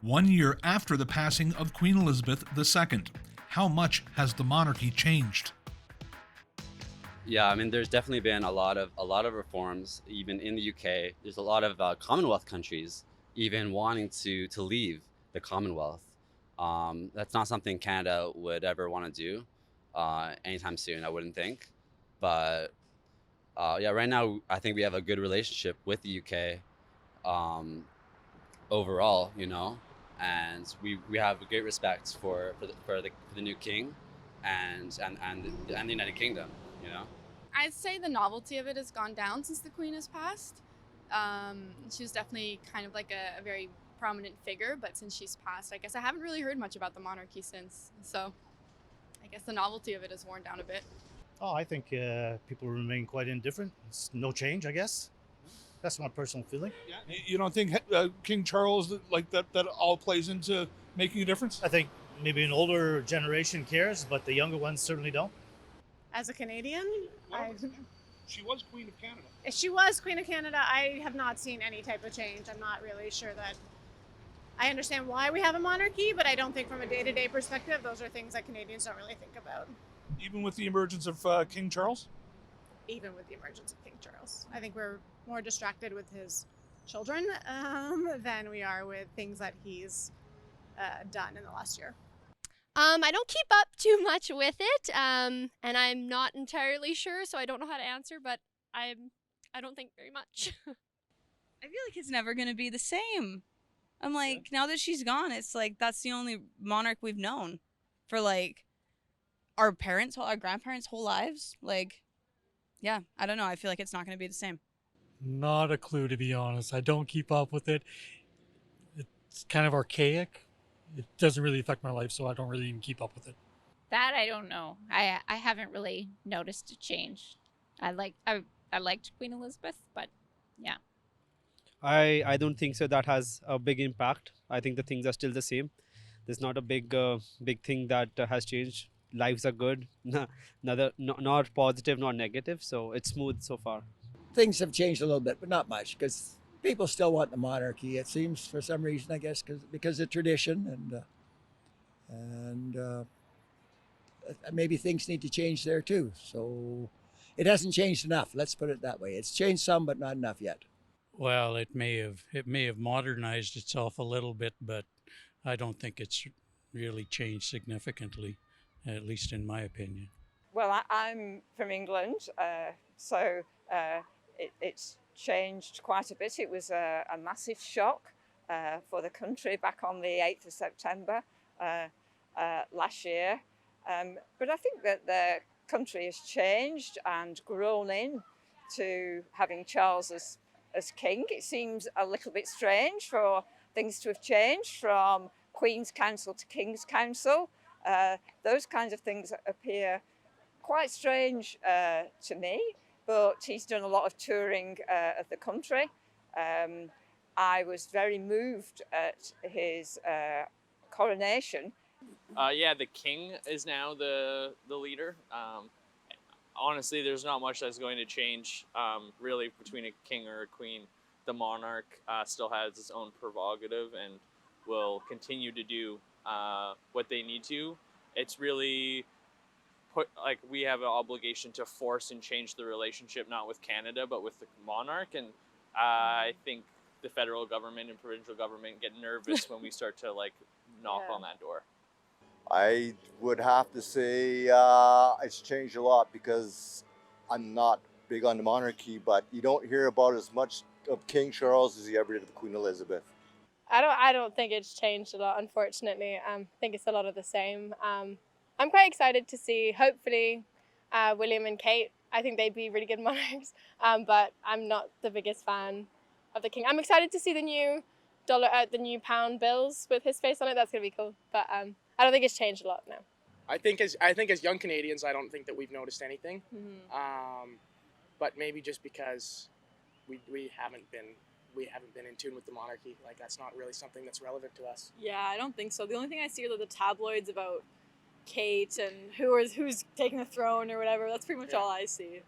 1 year after the passing of Queen Elizabeth II. How much has the monarchy changed? Yeah, I mean, there's definitely been a lot of reforms, even in the UK. There's a lot of Commonwealth countries even wanting to leave the Commonwealth. That's not something Canada would ever want to do anytime soon, I wouldn't think. But yeah, right now I think we have a good relationship with the UK um, overall, and we have a great respect for the new king and the United Kingdom, you know. I'd say the novelty of it has gone down since the Queen has passed. She was definitely kind of like a very prominent figure, but since she's passed, I guess I haven't really heard much about the monarchy since. So I guess the novelty of it has worn down a bit. Oh, I think people remain quite indifferent. It's no change, I guess. That's my personal feeling. Yeah. You don't think King Charles, like that all plays into making a difference? I think maybe an older generation cares, but the younger ones certainly don't. As a Canadian, Well, she was Queen of Canada. if she was Queen of Canada, I have not seen any type of change. I'm not really sure that I understand why we have a monarchy, but I don't think from a day-to-day perspective, those are things that Canadians don't really think about, Even with the emergence of King Charles? even with the emergence of King Charles. I think we're more distracted with his children than we are with things that he's done in the last year. I don't keep up too much with it, and I'm not entirely sure, so I don't know how to answer, but I don't think very much. I feel like it's never going to be the same. I'm like, now that she's gone, it's like that's the only monarch we've known for like our grandparents' whole lives. Like, yeah, I don't know. I feel like it's not going to be the same. Not a clue, to be honest. I don't keep up with it. It's kind of archaic. It doesn't really affect my life, so I don't really even keep up with it. That I don't know. I haven't really noticed a change. I liked Queen Elizabeth, but yeah. I don't think so that has a big impact. I think the things are still the same. There's not a big thing that has changed. Lives are good, not positive, not negative. So it's smooth so far. Things have changed a little bit, but not much, because people still want the monarchy. It seems for some reason, I guess, because of tradition, and maybe things need to change there too. So it hasn't changed enough. Let's put it that way. It's changed some, but not enough yet. Well, it may have modernized itself a little bit, but I don't think it's really changed significantly, at least in my opinion. Well, I'm from England, so it's changed quite a bit. It was a massive shock for the country back on the 8th of September last year. But I think that the country has changed and grown in to having Charles as king. It seems a little bit strange for things to have changed from Queen's Council to King's Council. Those kinds of things appear quite strange to me, but he's done a lot of touring of the country. I was very moved at his coronation. Yeah, the king is now the leader. Honestly, there's not much that's going to change really between a king or a queen. The monarch still has its own prerogative and will continue to do what they need to. It's really we have an obligation to force and change the relationship, not with Canada, but with the monarch. And I think the federal government and provincial government get nervous when we start to knock on that door. I would have to say it's changed a lot, because I'm not big on the monarchy, but you don't hear about as much of King Charles as you ever did of Queen Elizabeth. I don't think it's changed a lot, unfortunately. I think it's a lot of the same. I'm quite excited to see, hopefully, William and Kate. I think they'd be really good monarchs, but I'm not the biggest fan of the king. I'm excited to see the new the new pound bills with his face on it. That's gonna be cool. But I don't think it's changed a lot now. I think as young Canadians, I don't think that we've noticed anything. But maybe just because we haven't been in tune with the monarchy. Like, that's not really something that's relevant to us. Yeah, I don't think so. The only thing I see are the tabloids about Kate and who's taking the throne or whatever. That's pretty much all I see.